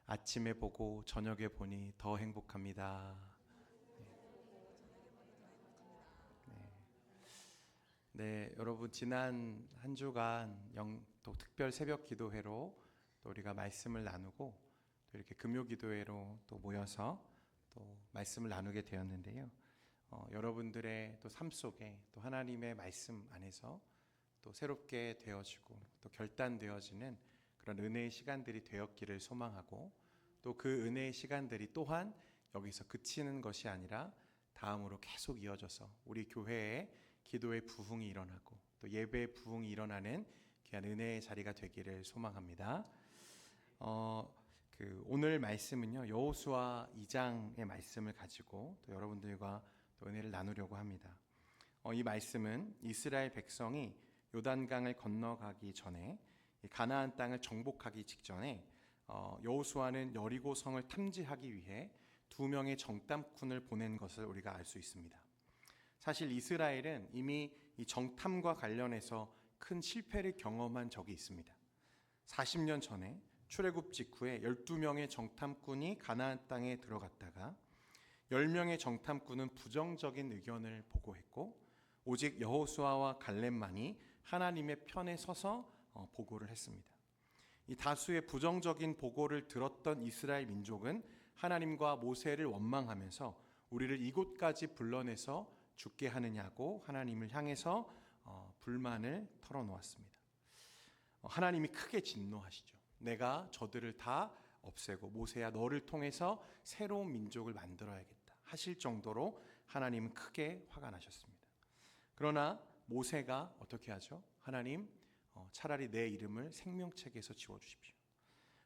아침에 보고 저녁에 보니 더 행복합니다. 네, 여러분 지난 한 주간 또 특별 새벽 기도회로 또 우리가 말씀을 나누고 또 이렇게 금요 기도회로 또 모여서 또 말씀을 나누게 되었는데요. 여러분들의 또 삶 속에 또 하나님의 말씀 안에서 또 새롭게 되어지고 또 결단되어지는 그런 은혜의 시간들이 되었기를 소망하고, 또 그 은혜의 시간들이 또한 여기서 그치는 것이 아니라 다음으로 계속 이어져서 우리 교회에 기도의 부흥이 일어나고 또 예배의 부흥이 일어나는 귀한 은혜의 자리가 되기를 소망합니다. 오늘 말씀은요, 여호수아 2장의 말씀을 가지고 또 여러분들과 또 은혜를 나누려고 합니다. 이 말씀은 이스라엘 백성이 요단강을 건너가기 전에, 가나안 땅을 정복하기 직전에 여호수아는 여리고성을 탐지하기 위해 2명의 정탐꾼을 보낸 것을 우리가 알 수 있습니다. 사실 이스라엘은 이미 이 정탐과 관련해서 큰 실패를 경험한 적이 있습니다. 40년 전에 출애굽 직후에 12명의 정탐꾼이 가나안 땅에 들어갔다가 10명의 정탐꾼은 부정적인 의견을 보고했고, 오직 여호수아와 갈렙만이 하나님의 편에 서서 보고를 했습니다. 이 다수의 부정적인 보고를 들었던 이스라엘 민족은 하나님과 모세를 원망하면서 우리를 이곳까지 불러내서 죽게 하느냐고 하나님을 향해서 불만을 털어놓았습니다. 하나님이 크게 진노하시죠. 내가 저들을 다 없애고 모세야 너를 통해서 새로운 민족을 만들어야겠다 하실 정도로 하나님은 크게 화가 나셨습니다. 그러나 모세가 어떻게 하죠? 하나님, 차라리 내 이름을 생명책에서 지워주십시오.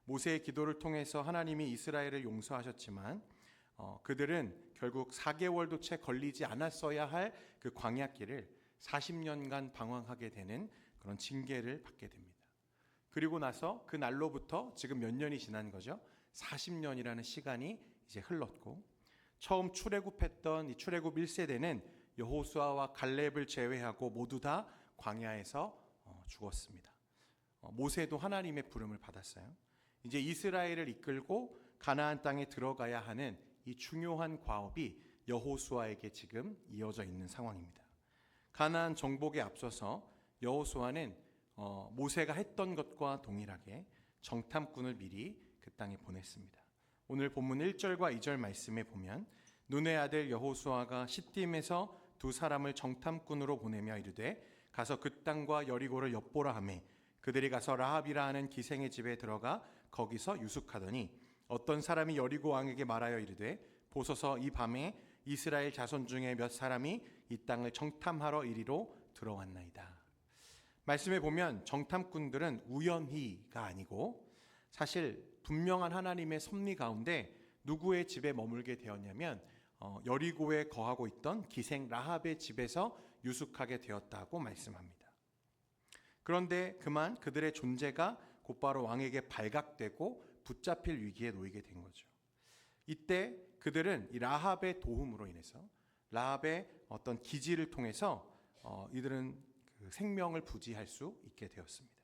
모세의 기도를 통해서 하나님이 이스라엘을 용서하셨지만 그들은 결국 4개월도 채 걸리지 않았어야 할 그 광야길을 40년간 방황하게 되는 그런 징계를 받게 됩니다. 그리고 나서 그 날로부터 지금 몇 년이 지난 거죠? 40년이라는 시간이 이제 흘렀고, 처음 출애굽했던 이 출애굽 1세대는 여호수아와 갈렙을 제외하고 모두 다 광야에서 죽었습니다. 모세도 하나님의 부름을 받았어요. 이제 이스라엘을 이끌고 가나안 땅에 들어가야 하는 이 중요한 과업이 여호수아에게 지금 이어져 있는 상황입니다. 가나안 정복에 앞서서 여호수아는 모세가 했던 것과 동일하게 정탐꾼을 미리 그 땅에 보냈습니다. 오늘 본문 1절과 2절 말씀에 보면, 눈의 아들 여호수아가 시딤에서 2사람을 정탐꾼으로 보내며 이르되 가서 그 땅과 여리고를 엿보라 하매, 그들이 가서 라합이라 하는 기생의 집에 들어가 거기서 유숙하더니 어떤 사람이 여리고 왕에게 말하여 이르되 보소서 이 밤에 이스라엘 자손 중에 몇 사람이 이 땅을 정탐하러 이리로 들어왔나이다. 말씀에 보면 정탐꾼들은 우연히가 아니고 사실 분명한 하나님의 섭리 가운데 누구의 집에 머물게 되었냐면 여리고에 거하고 있던 기생 라합의 집에서 유숙하게 되었다고 말씀합니다. 그런데 그만 그들의 존재가 곧바로 왕에게 발각되고 붙잡힐 위기에 놓이게 된 거죠. 이때 그들은 이 라합의 도움으로 인해서, 라합의 어떤 기지를 통해서 이들은 그 생명을 부지할 수 있게 되었습니다.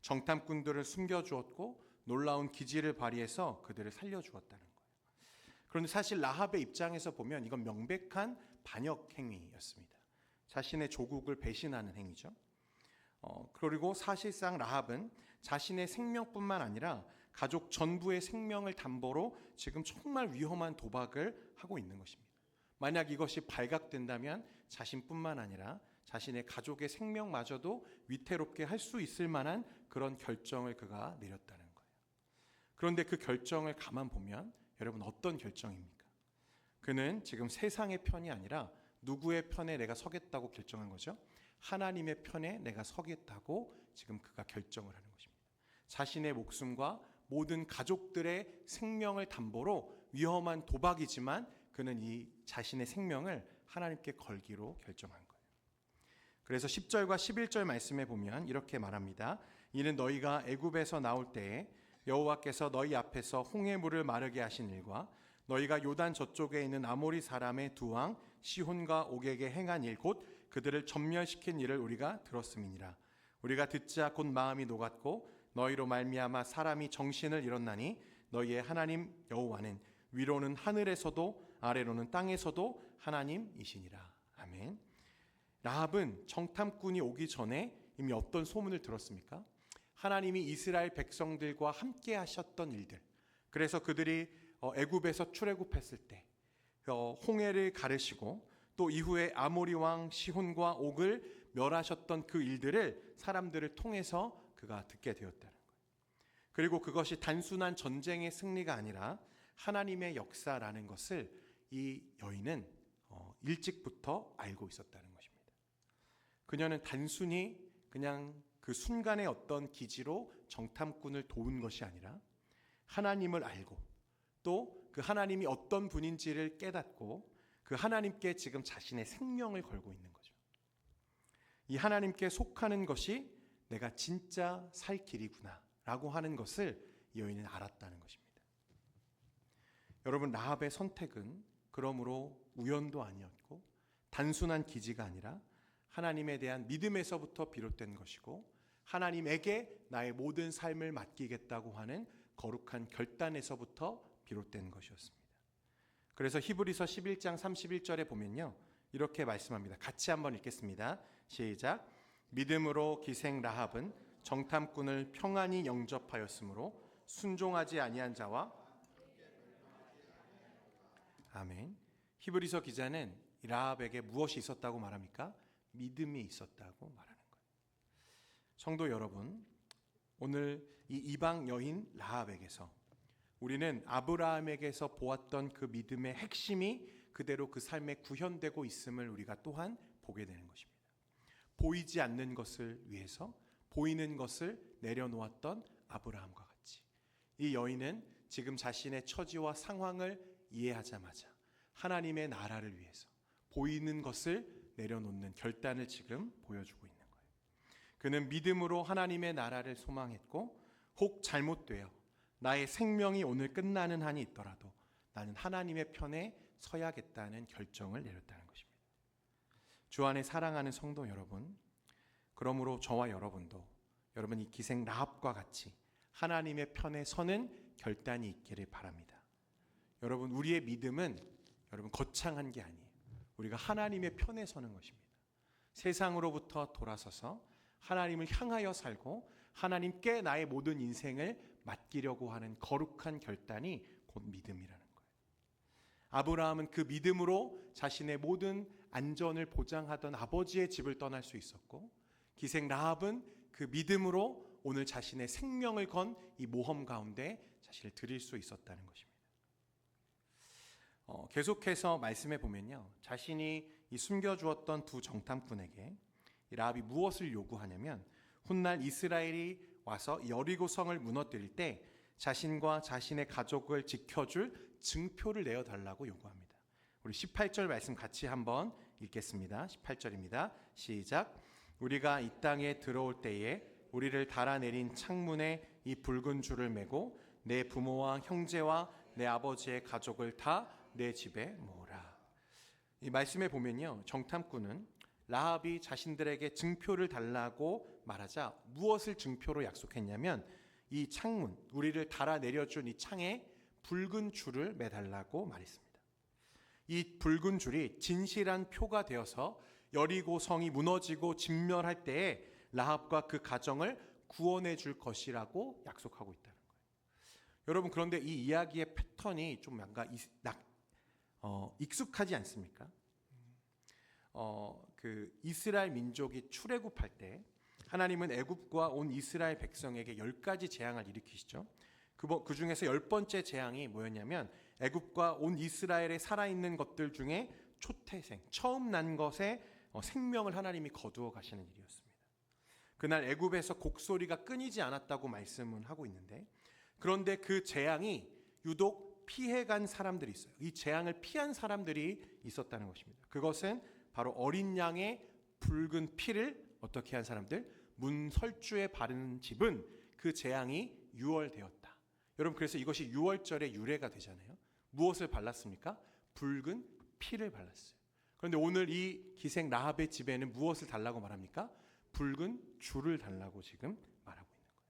정탐꾼들을 숨겨주었고 놀라운 기지를 발휘해서 그들을 살려주었다는 거예요. 그런데 사실 라합의 입장에서 보면 이건 명백한 반역 행위였습니다. 자신의 조국을 배신하는 행위죠. 그리고 사실상 라합은 자신의 생명뿐만 아니라 가족 전부의 생명을 담보로 지금 정말 위험한 도박을 하고 있는 것입니다. 만약 이것이 발각된다면 자신뿐만 아니라 자신의 가족의 생명마저도 위태롭게 할 수 있을 만한 그런 결정을 그가 내렸다는 거예요. 그런데 그 결정을 가만 보면 여러분 어떤 결정입니까? 그는 지금 세상의 편이 아니라 누구의 편에 내가 서겠다고 결정한 거죠? 하나님의 편에 내가 서겠다고 지금 그가 결정을 하는 것입니다. 자신의 목숨과 모든 가족들의 생명을 담보로 위험한 도박이지만 그는 이 자신의 생명을 하나님께 걸기로 결정한 거예요. 그래서 10절과 11절 말씀에 보면 이렇게 말합니다. 이는 너희가 애굽에서 나올 때에 여호와께서 너희 앞에서 홍해물을 마르게 하신 일과 너희가 요단 저쪽에 있는 아모리 사람의 두 왕 시혼과 옥에게 행한 일 곧 그들을 전멸시킨 일을 우리가 들었음이니라. 우리가 듣자 곧 마음이 녹았고 너희로 말미암아 사람이 정신을 잃었나니 너희의 하나님 여호와는 위로는 하늘에서도 아래로는 땅에서도 하나님이시니라. 아멘. 라합은 정탐꾼이 오기 전에 이미 어떤 소문을 들었습니까? 하나님이 이스라엘 백성들과 함께 하셨던 일들. 그래서 그들이 애굽에서 출애굽했을 때 홍해를 가르시고 또 이후에 아모리 왕 시혼과 옥을 멸하셨던 그 일들을 사람들을 통해서 그가 듣게 되었다는 거예요. 그리고 그것이 단순한 전쟁의 승리가 아니라 하나님의 역사라는 것을 이 여인은 일찍부터 알고 있었다는 것입니다. 그녀는 단순히 그냥 그 순간의 어떤 기지로 정탐꾼을 도운 것이 아니라 하나님을 알고 또 그 하나님이 어떤 분인지를 깨닫고 그 하나님께 지금 자신의 생명을 걸고 있는 거죠. 이 하나님께 속하는 것이 내가 진짜 살 길이구나 라고 하는 것을 이 여인은 알았다는 것입니다. 여러분, 라합의 선택은 그러므로 우연도 아니었고 단순한 기지가 아니라 하나님에 대한 믿음에서부터 비롯된 것이고 하나님에게 나의 모든 삶을 맡기겠다고 하는 거룩한 결단에서부터 비롯된 것이었습니다. 그래서 히브리서 11장 31절에 보면요, 이렇게 말씀합니다. 같이 한번 읽겠습니다. 시작. 믿음으로 기생 라합은 정탐꾼을 평안히 영접하였으므로 순종하지 아니한 자와 아멘. 히브리서 기자는 라합에게 무엇이 있었다고 말합니까? 믿음이 있었다고 말하는 거예요. 성도 여러분, 오늘 이 이방 여인 라합에게서 우리는 아브라함에게서 보았던 그 믿음의 핵심이 그대로 그 삶에 구현되고 있음을 우리가 또한 보게 되는 것입니다. 보이지 않는 것을 위해서 보이는 것을 내려놓았던 아브라함과 같이 이 여인은 지금 자신의 처지와 상황을 이해하자마자 하나님의 나라를 위해서 보이는 것을 내려놓는 결단을 지금 보여주고 있는 거예요. 그는 믿음으로 하나님의 나라를 소망했고 혹 잘못되어 나의 생명이 오늘 끝나는 한이 있더라도 나는 하나님의 편에 서야겠다는 결정을 내렸다는 것입니다. 주 안에 사랑하는 성도 여러분, 그러므로 저와 여러분도 여러분 이 기생 라합과 같이 하나님의 편에 서는 결단이 있기를 바랍니다. 여러분, 우리의 믿음은 여러분 거창한 게 아니에요. 우리가 하나님의 편에 서는 것입니다. 세상으로부터 돌아서서 하나님을 향하여 살고 하나님께 나의 모든 인생을 맡기려고 하는 거룩한 결단이 곧 믿음이라는 거예요. 아브라함은 그 믿음으로 자신의 모든 안전을 보장하던 아버지의 집을 떠날 수 있었고 기생 라합은 그 믿음으로 오늘 자신의 생명을 건 이 모험 가운데 자신을 드릴 수 있었다는 것입니다. 계속해서 말씀해 보면요, 자신이 이 숨겨주었던 두 정탐꾼에게 이 라합이 무엇을 요구하냐면 훗날 이스라엘이 와서 여리고성을 무너뜨릴 때 자신과 자신의 가족을 지켜줄 증표를 내어달라고 요구합니다. 우리 18절 말씀 같이 한번 읽겠습니다. 18절입니다. 시작. 우리가 이 땅에 들어올 때에 우리를 달아내린 창문에 이 붉은 줄을 매고 내 부모와 형제와 내 아버지의 가족을 다 내 집에 모으라. 이 말씀에 보면요, 정탐꾼은 라합이 자신들에게 증표를 달라고 말하자 무엇을 증표로 약속했냐면 이 창문, 우리를 달아내려준 이 창에 붉은 줄을 매달라고 말했습니다. 이 붉은 줄이 진실한 표가 되어서 여리고 성이 무너지고 진멸할 때에 라합과 그 가정을 구원해 줄 것이라고 약속하고 있다는 거예요. 여러분, 그런데 이 이야기의 패턴이 좀 약간 익숙하지 않습니까? 그 이스라엘 민족이 출애굽할 때 하나님은 애굽과 온 이스라엘 백성에게 10가지 재앙을 일으키시죠. 그 중에서 10번째 재앙이 뭐였냐면 애굽과 온 이스라엘에 살아있는 것들 중에 초태생, 처음 난 것에 생명을 하나님이 거두어 가시는 일이었습니다. 그날 애굽에서 곡소리가 끊이지 않았다고 말씀은 하고 있는데, 그런데 그 재앙이 유독 피해간 사람들이 있어요. 이 재앙을 피한 사람들이 있었다는 것입니다. 그것은 바로 어린 양의 붉은 피를 어떻게 한 사람들? 문설주에 바르는 집은 그 재앙이 유월되었다. 여러분, 그래서 이것이 유월절의 유래가 되잖아요. 무엇을 발랐습니까? 붉은 피를 발랐어요. 그런데 오늘 이 기생 라합의 집에는 무엇을 달라고 말합니까? 붉은 줄을 달라고 지금 말하고 있는 거예요.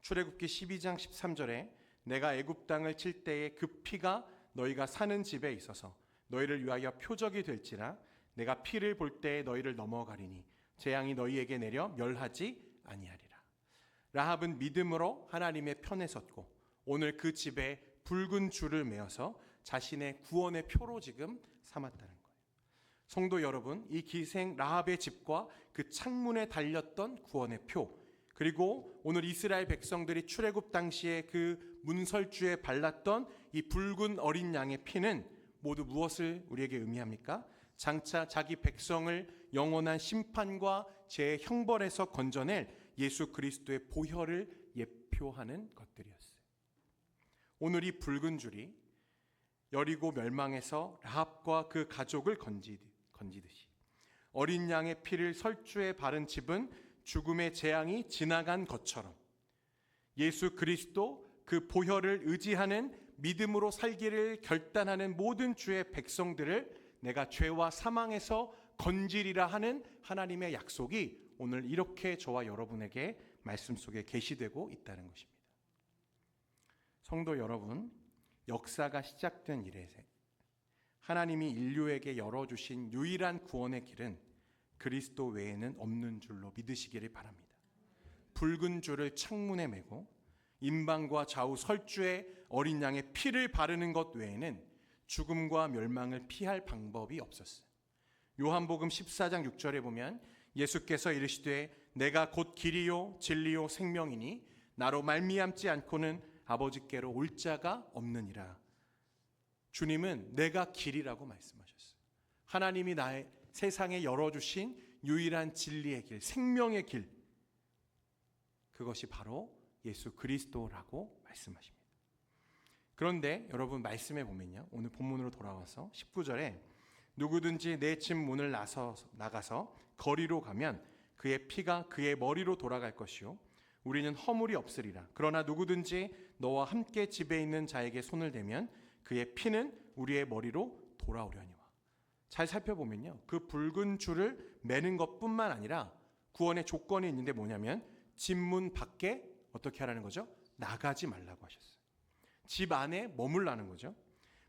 출애굽기 12장 13절에 내가 애굽 땅을 칠 때에 그 피가 너희가 사는 집에 있어서 너희를 위하여 표적이 될지라 내가 피를 볼 때에 너희를 넘어가리니 재앙이 너희에게 내려 멸하지 아니하리라. 라합은 믿음으로 하나님의 편에 섰고 오늘 그 집에 붉은 줄을 메어서 자신의 구원의 표로 지금 삼았다는 거예요. 성도 여러분, 이 기생 라합의 집과 그 창문에 달렸던 구원의 표, 그리고 오늘 이스라엘 백성들이 출애굽 당시에 그 문설주에 발랐던 이 붉은 어린 양의 피는 모두 무엇을 우리에게 의미합니까? 장차 자기 백성을 영원한 심판과 죄의 형벌에서 건져낼 예수 그리스도의 보혈을 예표하는 것들이었어요. 오늘 이 붉은 줄이 여리고 멸망에서 라합과 그 가족을 건지듯이 어린 양의 피를 설주에 바른 집은 죽음의 재앙이 지나간 것처럼 예수 그리스도 그 보혈을 의지하는 믿음으로 살기를 결단하는 모든 주의 백성들을 내가 죄와 사망에서 건지리라 하는 하나님의 약속이 오늘 이렇게 저와 여러분에게 말씀 속에 계시되고 있다는 것입니다. 성도 여러분, 역사가 시작된 이래 하나님이 인류에게 열어주신 유일한 구원의 길은 그리스도 외에는 없는 줄로 믿으시기를 바랍니다. 붉은 줄을 창문에 메고 임방과 좌우 설주에 어린 양의 피를 바르는 것 외에는 죽음과 멸망을 피할 방법이 없었어요. 요한복음 14장 6절에 보면 예수께서 이르시되 내가 곧 길이요 진리요 생명이니 나로 말미암지 않고는 아버지께로 올 자가 없느니라. 주님은 내가 길이라고 말씀하셨어요. 하나님이 나의 세상에 열어주신 유일한 진리의 길, 생명의 길, 그것이 바로 예수 그리스도라고 말씀하십니다. 그런데 여러분 말씀해 보면요, 오늘 본문으로 돌아와서 19절에 누구든지 내 집 문을 나가서 거리로 가면 그의 피가 그의 머리로 돌아갈 것이요 우리는 허물이 없으리라. 그러나 누구든지 너와 함께 집에 있는 자에게 손을 대면 그의 피는 우리의 머리로 돌아오려니와. 잘 살펴보면요, 그 붉은 줄을 매는 것뿐만 아니라 구원의 조건이 있는데 뭐냐면 집 문 밖에 어떻게 하라는 거죠? 나가지 말라고 하셨어요. 집 안에 머물라는 거죠.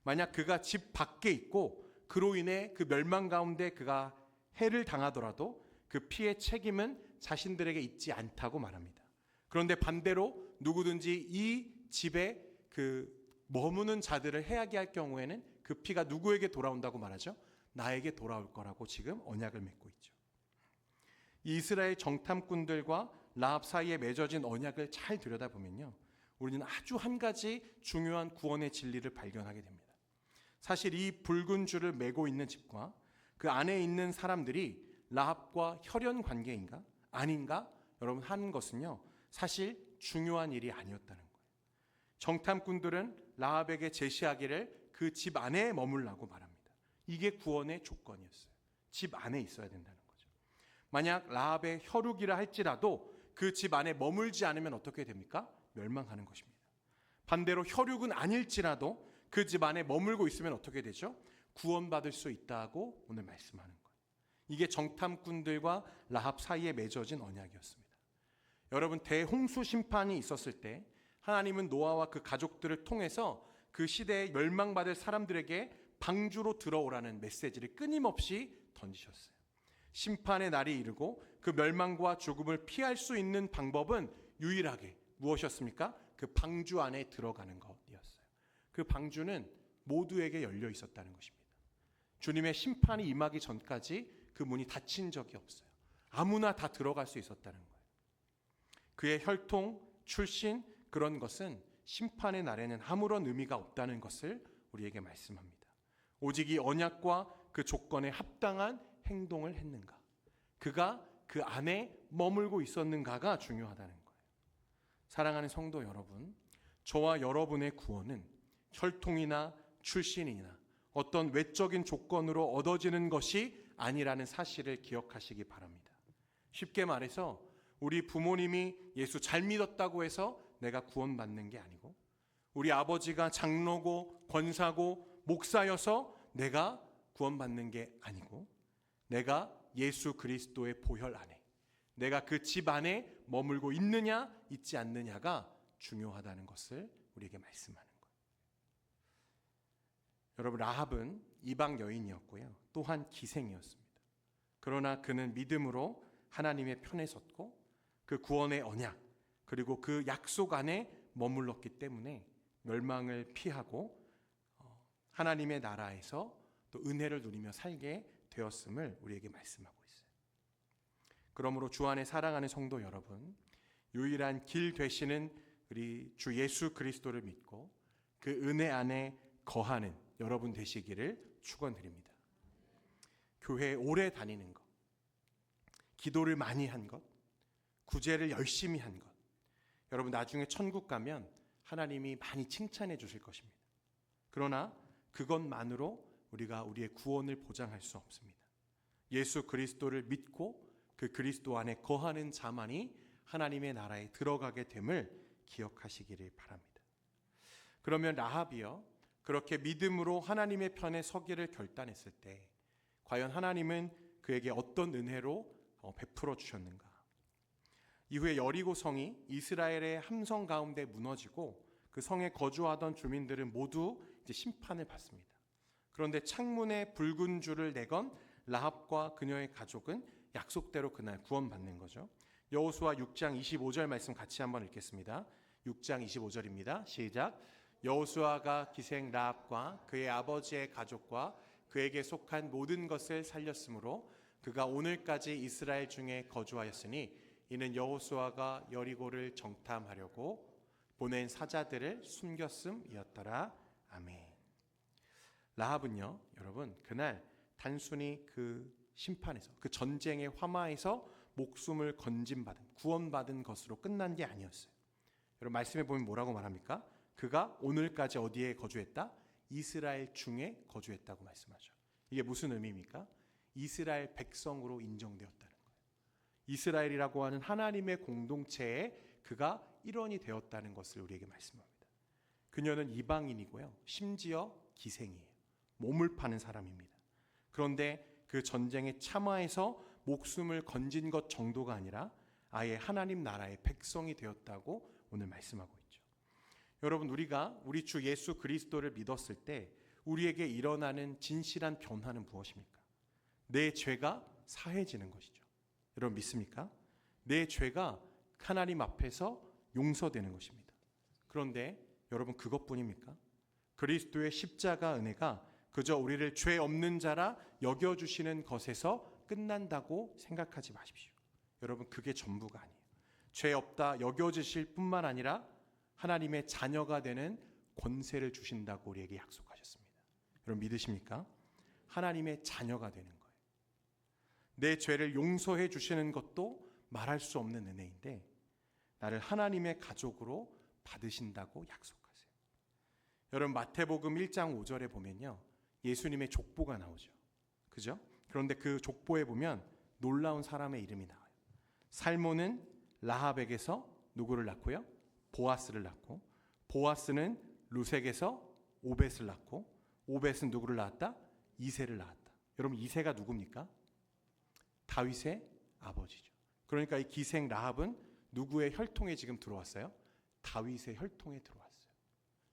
만약 그가 집 밖에 있고 그로 인해 그 멸망 가운데 그가 해를 당하더라도 그 피의 책임은 자신들에게 있지 않다고 말합니다. 그런데 반대로 누구든지 이 집에 그 머무는 자들을 해하게 할 경우에는 그 피가 누구에게 돌아온다고 말하죠? 나에게 돌아올 거라고 지금 언약을 맺고 있죠. 이스라엘 정탐꾼들과 라합 사이에 맺어진 언약을 잘 들여다보면요, 우리는 아주 한 가지 중요한 구원의 진리를 발견하게 됩니다. 사실 이 붉은 줄을 메고 있는 집과 그 안에 있는 사람들이 라합과 혈연 관계인가 아닌가 여러분 하는 것은요, 사실 중요한 일이 아니었다는 거예요. 정탐꾼들은 라합에게 제시하기를 그 집 안에 머물라고 말합니다. 이게 구원의 조건이었어요. 집 안에 있어야 된다는 거죠. 만약 라합의 혈육이라 할지라도 그 집 안에 머물지 않으면 어떻게 됩니까? 멸망하는 것입니다. 반대로 혈육은 아닐지라도 그 집 안에 머물고 있으면 어떻게 되죠? 구원받을 수 있다고 오늘 말씀하는 거예요. 이게 정탐꾼들과 라합 사이에 맺어진 언약이었습니다. 여러분, 대홍수 심판이 있었을 때 하나님은 노아와 그 가족들을 통해서 그 시대에 멸망받을 사람들에게 방주로 들어오라는 메시지를 끊임없이 던지셨어요. 심판의 날이 이르고 그 멸망과 죽음을 피할 수 있는 방법은 유일하게 무엇이었습니까? 그 방주 안에 들어가는 것이었어요. 그 방주는 모두에게 열려 있었다는 것입니다. 주님의 심판이 임하기 전까지 그 문이 닫힌 적이 없어요. 아무나 다 들어갈 수 있었다는 거예요. 그의 혈통, 출신, 그런 것은 심판의 날에는 아무런 의미가 없다는 것을 우리에게 말씀합니다. 오직 이 언약과 그 조건에 합당한 행동을 했는가, 그가 그 안에 머물고 있었는가가 중요하다는 거예요. 사랑하는 성도 여러분, 저와 여러분의 구원은 혈통이나 출신이나 어떤 외적인 조건으로 얻어지는 것이 아니라는 사실을 기억하시기 바랍니다. 쉽게 말해서 우리 부모님이 예수 잘 믿었다고 해서 내가 구원받는 게 아니고, 우리 아버지가 장로고 권사고 목사여서 내가 구원받는 게 아니고, 내가 예수 그리스도의 보혈 안에, 내가 그 집 안에 머물고 있느냐 있지 않느냐가 중요하다는 것을 우리에게 말씀하는 거예요. 여러분, 라합은 이방 여인이었고요. 또한 기생이었습니다. 그러나 그는 믿음으로 하나님의 편에 섰고 그 구원의 언약 그리고 그 약속 안에 머물렀기 때문에 멸망을 피하고 하나님의 나라에서 또 은혜를 누리며 살게 되었음을 우리에게 말씀하고 있어요. 그러므로 주 안에 사랑하는 성도 여러분, 유일한 길 되시는 우리 주 예수 그리스도를 믿고 그 은혜 안에 거하는 여러분 되시기를 축원드립니다. 교회에 오래 다니는 것, 기도를 많이 한 것, 구제를 열심히 한 것, 여러분 나중에 천국 가면 하나님이 많이 칭찬해 주실 것입니다. 그러나 그것만으로 우리가 우리의 구원을 보장할 수 없습니다. 예수 그리스도를 믿고 그 그리스도 안에 거하는 자만이 하나님의 나라에 들어가게 됨을 기억하시기를 바랍니다. 그러면 라합이요, 그렇게 믿음으로 하나님의 편에 서기를 결단했을 때 과연 하나님은 그에게 어떤 은혜로 베풀어 주셨는가? 이후에 여리고 성이 이스라엘의 함성 가운데 무너지고 그 성에 거주하던 주민들은 모두 이제 심판을 받습니다. 그런데 창문에 붉은 줄을 내건 라합과 그녀의 가족은 약속대로 그날 구원받는 거죠. 여호수아 6장 25절 말씀 같이 한번 읽겠습니다. 6장 25절입니다. 시작. 여호수아가 기생 라합과 그의 아버지의 가족과 그에게 속한 모든 것을 살렸으므로 그가 오늘까지 이스라엘 중에 거주하였으니 이는 여호수아가 여리고를 정탐하려고 보낸 사자들을 숨겼음이었더라. 아멘. 라합은요, 여러분, 그날 단순히 그 심판에서, 그 전쟁의 화마에서 목숨을 건진받은, 구원받은 것으로 끝난 게 아니었어요. 여러분, 말씀해 보면 뭐라고 말합니까? 그가 오늘까지 어디에 거주했다? 이스라엘 중에 거주했다고 말씀하죠. 이게 무슨 의미입니까? 이스라엘 백성으로 인정되었다는 거예요. 이스라엘이라고 하는 하나님의 공동체에 그가 일원이 되었다는 것을 우리에게 말씀합니다. 그녀는 이방인이고요, 심지어 기생이에요. 몸을 파는 사람입니다. 그런데 그 전쟁의 참화에서 목숨을 건진 것 정도가 아니라 아예 하나님 나라의 백성이 되었다고 오늘 말씀하고 있죠. 여러분, 우리가 우리 주 예수 그리스도를 믿었을 때 우리에게 일어나는 진실한 변화는 무엇입니까? 내 죄가 사해지는 것이죠. 여러분 믿습니까? 내 죄가 하나님 앞에서 용서되는 것입니다. 그런데 여러분, 그것뿐입니까? 그리스도의 십자가 은혜가 그저 우리를 죄 없는 자라 여겨주시는 것에서 끝난다고 생각하지 마십시오. 여러분, 그게 전부가 아니에요. 죄 없다 여겨주실 뿐만 아니라 하나님의 자녀가 되는 권세를 주신다고 우리에게 약속하셨습니다. 여러분 믿으십니까? 하나님의 자녀가 되는 거예요. 내 죄를 용서해 주시는 것도 말할 수 없는 은혜인데 나를 하나님의 가족으로 받으신다고 약속하세요. 여러분, 마태복음 1장 5절에 보면요, 예수님의 족보가 나오죠. 그죠? 그런데 그 족보에 보면 놀라운 사람의 이름이 나와요. 살몬은 라합에게서 누구를 낳고요? 보아스를 낳고, 보아스는 루색에서 오벳을 낳고, 오벳은 누구를 낳았다? 이새를 낳았다. 여러분, 이새가 누굽니까? 다윗의 아버지죠. 그러니까 이 기생 라합은 누구의 혈통에 지금 들어왔어요? 다윗의 혈통에 들어왔어요.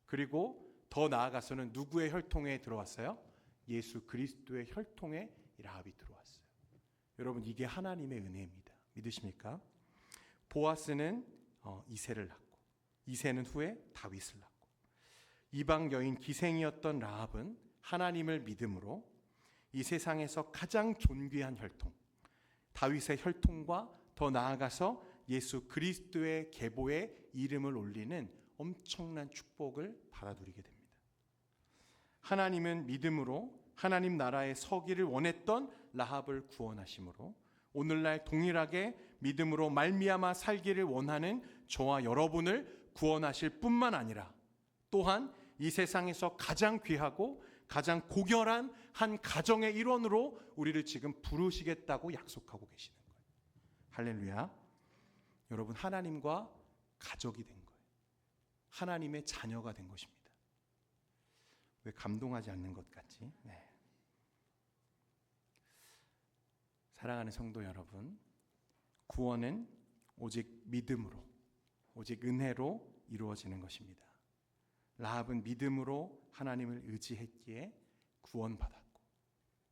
그리고 더 나아가서는 누구의 혈통에 들어왔어요? 예수 그리스도의 혈통에 라합이 들어왔어요. 여러분, 이게 하나님의 은혜입니다. 믿으십니까? 보아스는 이새를 낳고, 이새는 후에 다윗을 낳고, 이방 여인 기생이었던 라합은 하나님을 믿음으로 이 세상에서 가장 존귀한 혈통, 다윗의 혈통과 더 나아가서 예수 그리스도의 계보에 이름을 올리는 엄청난 축복을 받아들이게 됩니다. 하나님은 믿음으로 하나님 나라에 서기를 원했던 라합을 구원하심으로 오늘날 동일하게 믿음으로 말미암아 살기를 원하는 저와 여러분을 구원하실 뿐만 아니라 또한 이 세상에서 가장 귀하고 가장 고결한 한 가정의 일원으로 우리를 지금 부르시겠다고 약속하고 계시는 거예요. 할렐루야. 여러분, 하나님과 가족이 된 거예요. 하나님의 자녀가 된 것입니다. 왜 감동하지 않는 것 같지? 네. 사랑하는 성도 여러분, 구원은 오직 믿음으로, 오직 은혜로 이루어지는 것입니다. 라합은 믿음으로 하나님을 의지했기에 구원받았고,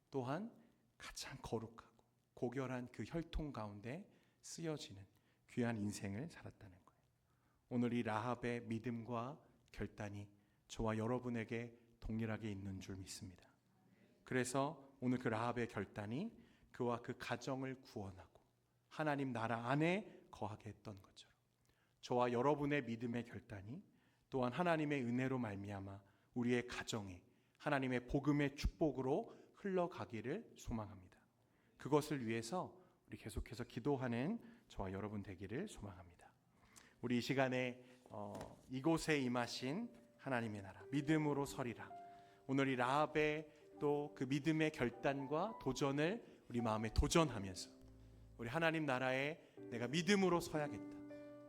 또한 가장 거룩하고 고결한 그 혈통 가운데 쓰여지는 귀한 인생을 살았다는 거예요. 오늘 이 라합의 믿음과 결단이 저와 여러분에게 동일하게 있는 줄 믿습니다. 그래서 오늘 그 라합의 결단이 그와 그 가정을 구원하고 하나님 나라 안에 거하게 했던 것처럼, 저와 여러분의 믿음의 결단이 또한 하나님의 은혜로 말미암아 우리의 가정에 하나님의 복음의 축복으로 흘러가기를 소망합니다. 그것을 위해서 우리 계속해서 기도하는 저와 여러분 되기를 소망합니다. 우리 이 시간에 이곳에 임하신 하나님의 나라, 믿음으로 서리라. 오늘 이 라합의 또 그 믿음의 결단과 도전을 우리 마음에 도전하면서 우리 하나님 나라에 내가 믿음으로 서야겠다,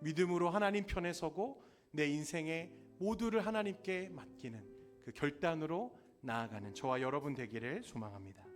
믿음으로 하나님 편에 서고 내 인생의 모두를 하나님께 맡기는 그 결단으로 나아가는 저와 여러분 되기를 소망합니다.